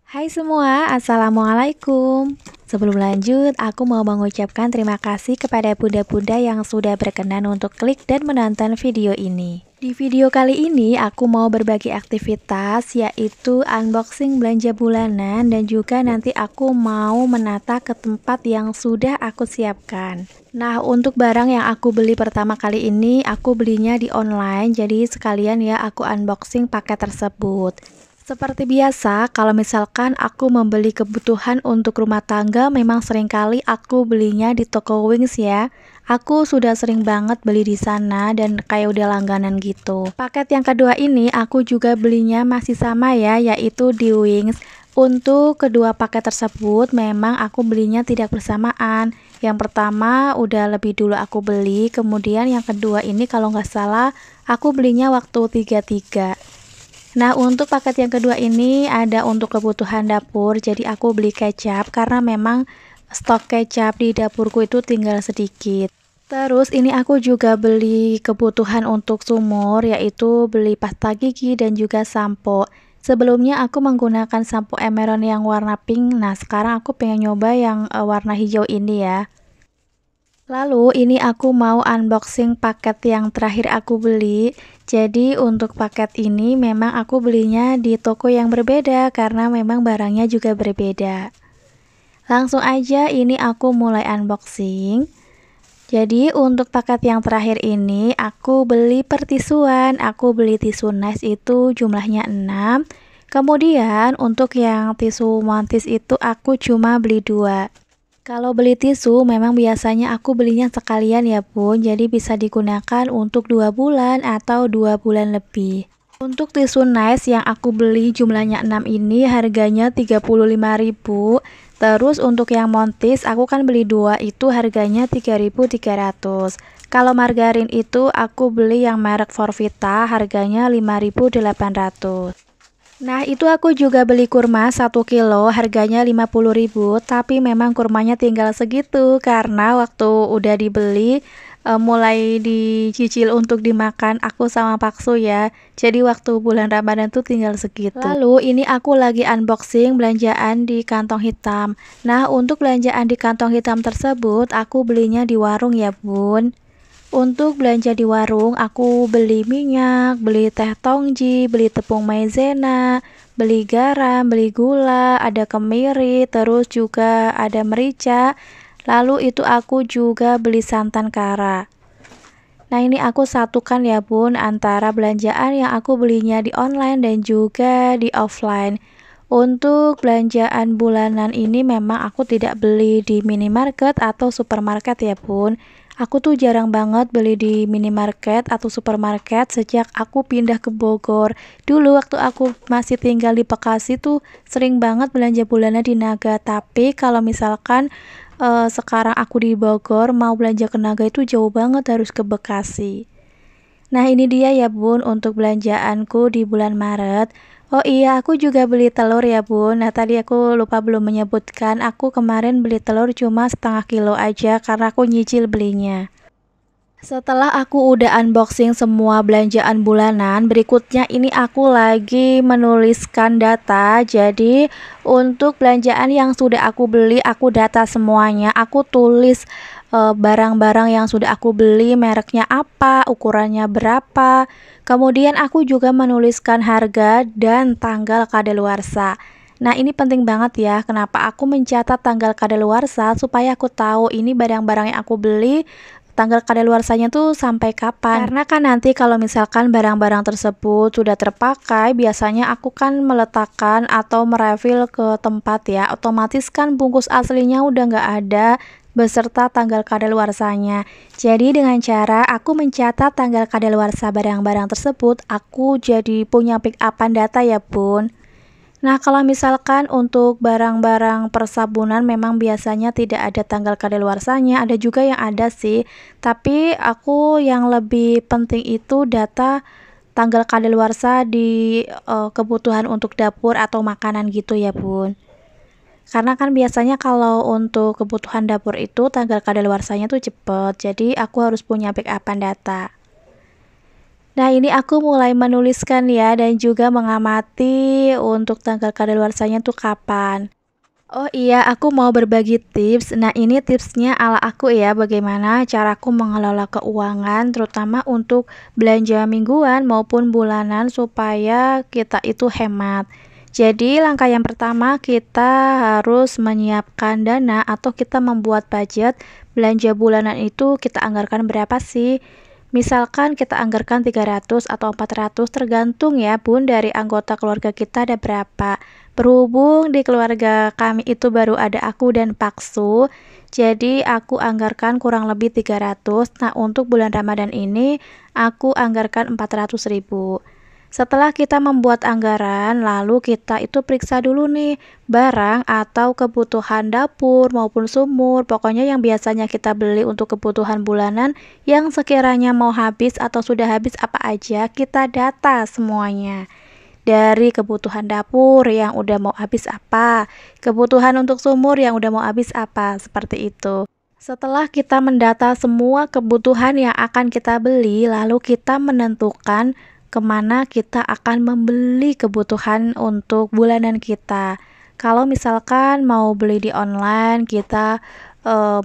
Hai semua, Assalamualaikum. Sebelum lanjut, aku mau mengucapkan terima kasih kepada bunda-bunda yang sudah berkenan untuk klik dan menonton video ini. Di video kali ini, aku mau berbagi aktivitas, yaitu unboxing belanja bulanan dan juga nanti aku mau menata ke tempat yang sudah aku siapkan. Nah, untuk barang yang aku beli pertama kali ini, aku belinya di online, jadi sekalian ya aku unboxing paket tersebut. Seperti biasa, kalau misalkan aku membeli kebutuhan untuk rumah tangga, memang seringkali aku belinya di toko Wings ya. Aku sudah sering banget beli di sana dan kayak udah langganan gitu. Paket yang kedua ini aku juga belinya masih sama ya, yaitu di Wings. Untuk kedua paket tersebut memang aku belinya tidak bersamaan. Yang pertama udah lebih dulu aku beli, kemudian yang kedua ini kalau nggak salah aku belinya waktu 33. Nah, untuk paket yang kedua ini ada untuk kebutuhan dapur, jadi aku beli kecap karena memang stok kecap di dapurku itu tinggal sedikit. Terus ini aku juga beli kebutuhan untuk sumur, yaitu beli pasta gigi dan juga sampo. Sebelumnya aku menggunakan sampo Emeron yang warna pink, nah sekarang aku pengen nyoba yang warna hijau ini ya. Lalu ini aku mau unboxing paket yang terakhir aku beli. Jadi untuk paket ini memang aku belinya di toko yang berbeda karena memang barangnya juga berbeda. Langsung aja ini aku mulai unboxing. Jadi untuk paket yang terakhir ini aku beli pertisuan. Aku beli tisu nice itu jumlahnya 6. Kemudian untuk yang tisu mantis itu aku cuma beli 2. Kalau beli tisu memang biasanya aku belinya sekalian ya bun, jadi bisa digunakan untuk 2 bulan atau 2 bulan lebih. Untuk tisu nice yang aku beli jumlahnya 6 ini harganya 35.000. Terus untuk yang montis aku kan beli 2 itu harganya 3.300. Kalau margarin itu aku beli yang merek Forvita harganya 5.800. Nah, itu aku juga beli kurma 1 kilo, harganya 50.000, tapi memang kurmanya tinggal segitu karena waktu udah dibeli mulai dicicil untuk dimakan aku sama Paksu ya. Jadi waktu bulan Ramadan tuh tinggal segitu. Lalu ini aku lagi unboxing belanjaan di kantong hitam. Nah, untuk belanjaan di kantong hitam tersebut aku belinya di warung ya, Bun. Untuk belanja di warung, aku beli minyak, beli teh tongji, beli tepung maizena, beli garam, beli gula, ada kemiri, terus juga ada merica. Lalu itu aku juga beli santan kara. Nah, ini aku satukan ya bun antara belanjaan yang aku belinya di online dan juga di offline. Untuk belanjaan bulanan ini memang aku tidak beli di minimarket atau supermarket ya bun. Aku tuh jarang banget beli di minimarket atau supermarket sejak aku pindah ke Bogor. Dulu waktu aku masih tinggal di Bekasi tuh sering banget belanja bulanan di Naga. Tapi kalau misalkan sekarang aku di Bogor mau belanja ke Naga itu jauh banget, harus ke Bekasi. Nah, ini dia ya bun untuk belanjaanku di bulan Maret. Oh iya, aku juga beli telur ya bun. Nah, tadi aku lupa belum menyebutkan, aku kemarin beli telur cuma setengah kilo aja karena aku nyicil belinya. Setelah aku udah unboxing semua belanjaan bulanan, berikutnya ini aku lagi menuliskan data. Jadi untuk belanjaan yang sudah aku beli, aku data semuanya. Aku tulis barang-barang yang sudah aku beli, mereknya apa, ukurannya berapa. Kemudian aku juga menuliskan harga dan tanggal kadaluarsa. Nah, ini penting banget ya. Kenapa aku mencatat tanggal kadaluarsa? Supaya aku tahu ini barang-barang yang aku beli tanggal kadaluarsanya tuh sampai kapan. Karena kan nanti kalau misalkan barang-barang tersebut sudah terpakai, biasanya aku kan meletakkan atau merefill ke tempat ya, otomatis kan bungkus aslinya udah nggak ada beserta tanggal kadaluarsanya. Jadi dengan cara aku mencatat tanggal kadaluarsa barang-barang tersebut, aku jadi punya pick upan data ya bun. Nah, kalau misalkan untuk barang-barang persabunan memang biasanya tidak ada tanggal kadaluarsanya, ada juga yang ada sih. Tapi aku yang lebih penting itu data tanggal kadaluarsa di kebutuhan untuk dapur atau makanan gitu ya, Bun. Karena kan biasanya kalau untuk kebutuhan dapur itu tanggal kadaluarsanya tuh cepet. Jadi aku harus punya backupan data. Nah, ini aku mulai menuliskan ya dan juga mengamati untuk tanggal kadaluarsanya tuh kapan. Oh iya, aku mau berbagi tips. Nah, ini tipsnya ala aku ya, bagaimana caraku mengelola keuangan, terutama untuk belanja mingguan maupun bulanan supaya kita itu hemat. Jadi, langkah yang pertama kita harus menyiapkan dana atau kita membuat budget belanja bulanan itu kita anggarkan berapa sih? Misalkan kita anggarkan 300 atau 400 tergantung ya Bun dari anggota keluarga kita ada berapa. Berhubung di keluarga kami itu baru ada aku dan Paksu, jadi aku anggarkan kurang lebih 300. Nah, untuk bulan Ramadan ini aku anggarkan 400.000. Setelah kita membuat anggaran, lalu kita itu periksa dulu nih barang atau kebutuhan dapur maupun sumur, pokoknya yang biasanya kita beli untuk kebutuhan bulanan yang sekiranya mau habis atau sudah habis apa aja, kita data semuanya. Dari kebutuhan dapur yang udah mau habis apa, kebutuhan untuk sumur yang udah mau habis apa, seperti itu. Setelah kita mendata semua kebutuhan yang akan kita beli, lalu kita menentukan kemana kita akan membeli kebutuhan untuk bulanan kita. Kalau misalkan mau beli di online, kita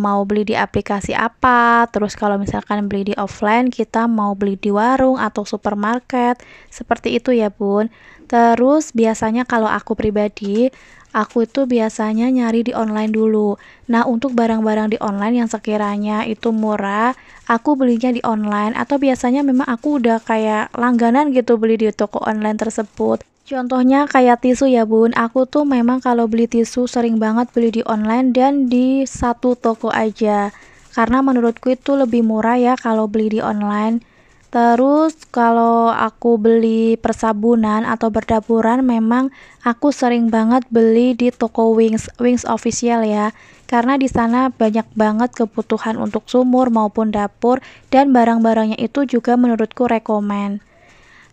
mau beli di aplikasi apa, terus kalau misalkan beli di offline, kita mau beli di warung atau supermarket, seperti itu ya Bun. Terus biasanya kalau aku pribadi, aku itu biasanya nyari di online dulu. Nah, untuk barang-barang di online yang sekiranya itu murah, aku belinya di online atau biasanya memang aku udah kayak langganan gitu beli di toko online tersebut. Contohnya kayak tisu ya Bun, aku tuh memang kalau beli tisu sering banget beli di online dan di satu toko aja. Karena menurutku itu lebih murah ya kalau beli di online. Terus kalau aku beli persabunan atau berdapuran memang aku sering banget beli di toko Wings official ya. Karena di sana banyak banget kebutuhan untuk sumur maupun dapur dan barang-barangnya itu juga menurutku rekomen.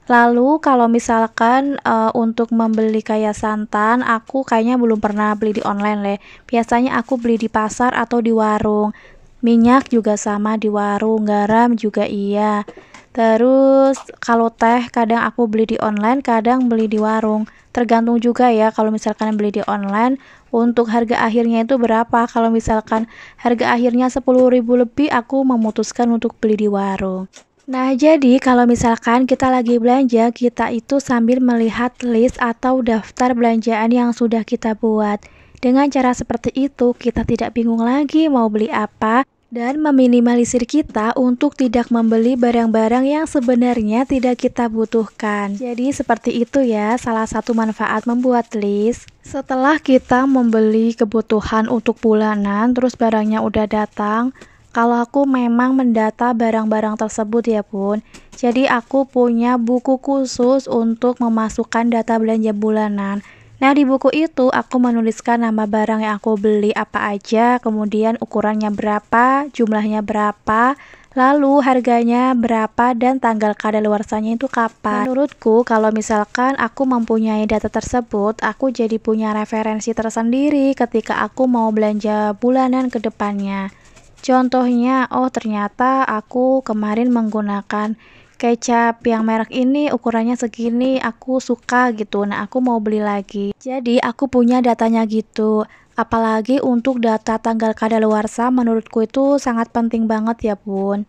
Lalu kalau misalkan untuk membeli kayak santan, aku kayaknya belum pernah beli di online deh. Biasanya aku beli di pasar atau di warung. Minyak juga sama di warung, garam juga iya. Terus kalau teh kadang aku beli di online, kadang beli di warung. Tergantung juga ya kalau misalkan beli di online untuk harga akhirnya itu berapa. Kalau misalkan harga akhirnya 10.000 lebih, aku memutuskan untuk beli di warung. Nah, jadi kalau misalkan kita lagi belanja, kita itu sambil melihat list atau daftar belanjaan yang sudah kita buat. Dengan cara seperti itu, kita tidak bingung lagi mau beli apa dan meminimalisir kita untuk tidak membeli barang-barang yang sebenarnya tidak kita butuhkan. Jadi seperti itu ya, salah satu manfaat membuat list. Setelah kita membeli kebutuhan untuk bulanan, terus barangnya udah datang, kalau aku memang mendata barang-barang tersebut ya Bun. Jadi aku punya buku khusus untuk memasukkan data belanja bulanan. Nah, di buku itu aku menuliskan nama barang yang aku beli apa aja, kemudian ukurannya berapa, jumlahnya berapa, lalu harganya berapa dan tanggal kadaluarsanya itu kapan. Menurutku kalau misalkan aku mempunyai data tersebut, aku jadi punya referensi tersendiri ketika aku mau belanja bulanan ke depannya. Contohnya, oh ternyata aku kemarin menggunakan kecap yang merek ini ukurannya segini, aku suka gitu. Nah, aku mau beli lagi. Jadi, aku punya datanya gitu. Apalagi untuk data tanggal kadaluarsa menurutku itu sangat penting banget ya, Bun.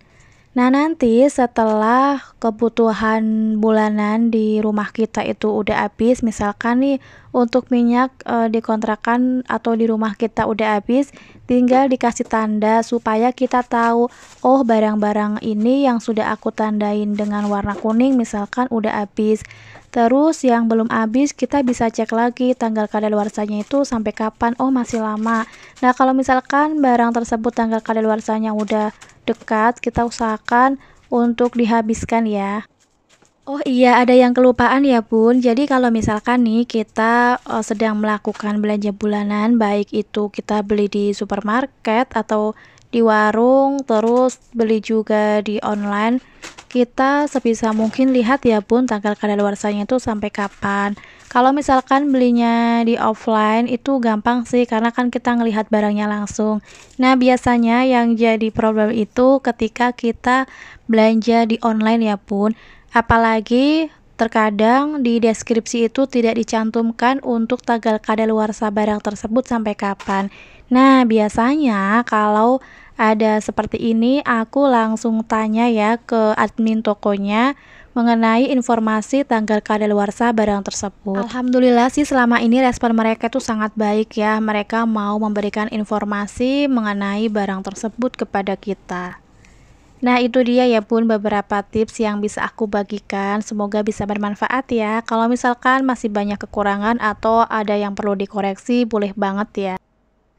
Nah, nanti setelah kebutuhan bulanan di rumah kita itu udah habis, misalkan nih untuk minyak di kontrakan atau di rumah kita udah habis, tinggal dikasih tanda supaya kita tahu, oh barang-barang ini yang sudah aku tandain dengan warna kuning misalkan udah habis. Terus yang belum habis kita bisa cek lagi tanggal kadaluarsanya itu sampai kapan, oh masih lama. Nah, kalau misalkan barang tersebut tanggal kadaluarsanya udah dekat, kita usahakan untuk dihabiskan ya. Oh iya, ada yang kelupaan ya Bun. Jadi kalau misalkan nih kita sedang melakukan belanja bulanan, baik itu kita beli di supermarket atau di warung, terus beli juga di online, kita sebisa mungkin lihat ya Bun tanggal kadaluarsanya itu sampai kapan. Kalau misalkan belinya di offline itu gampang sih karena kan kita ngelihat barangnya langsung. Nah, biasanya yang jadi problem itu ketika kita belanja di online ya Bun. Apalagi terkadang di deskripsi itu tidak dicantumkan untuk tanggal kadaluarsa barang tersebut sampai kapan. Nah, biasanya kalau ada seperti ini, aku langsung tanya ya ke admin tokonya mengenai informasi tanggal kadaluarsa barang tersebut. Alhamdulillah sih selama ini respon mereka tuh sangat baik ya. Mereka mau memberikan informasi mengenai barang tersebut kepada kita. Nah, itu dia ya Bun beberapa tips yang bisa aku bagikan. Semoga bisa bermanfaat ya. Kalau misalkan masih banyak kekurangan atau ada yang perlu dikoreksi, boleh banget ya.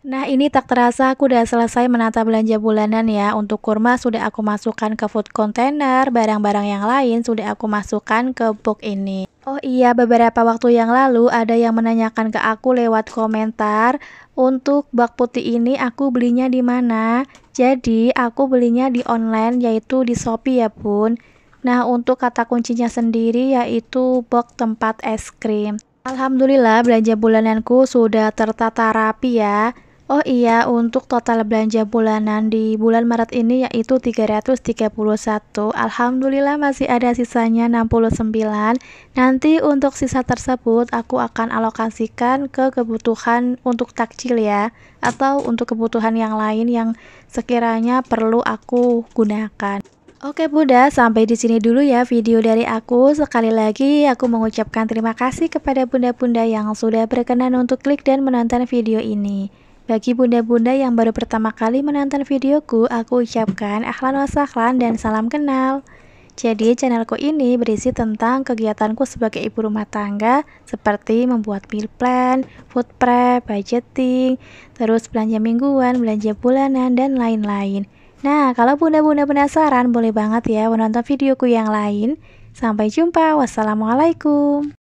Nah, ini tak terasa aku udah selesai menata belanja bulanan ya. Untuk kurma sudah aku masukkan ke food container, barang-barang yang lain sudah aku masukkan ke box ini. Oh iya, beberapa waktu yang lalu ada yang menanyakan ke aku lewat komentar, untuk bak putih ini aku belinya di mana? Jadi, aku belinya di online yaitu di Shopee ya, Bun. Nah, untuk kata kuncinya sendiri yaitu box tempat es krim. Alhamdulillah belanja bulananku sudah tertata rapi ya. Oh iya, untuk total belanja bulanan di bulan Maret ini yaitu 331. Alhamdulillah masih ada sisanya 69. Nanti untuk sisa tersebut aku akan alokasikan ke kebutuhan untuk takjil ya, atau untuk kebutuhan yang lain yang sekiranya perlu aku gunakan. Oke Bunda, sampai di sini dulu ya video dari aku. Sekali lagi aku mengucapkan terima kasih kepada bunda-bunda yang sudah berkenan untuk klik dan menonton video ini. Bagi bunda-bunda yang baru pertama kali menonton videoku, aku ucapkan ahlan wa sahlan dan salam kenal. Jadi channelku ini berisi tentang kegiatanku sebagai ibu rumah tangga seperti membuat meal plan, food prep, budgeting, terus belanja mingguan, belanja bulanan, dan lain-lain. Nah, kalau bunda-bunda penasaran, boleh banget ya menonton videoku yang lain. Sampai jumpa, wassalamualaikum.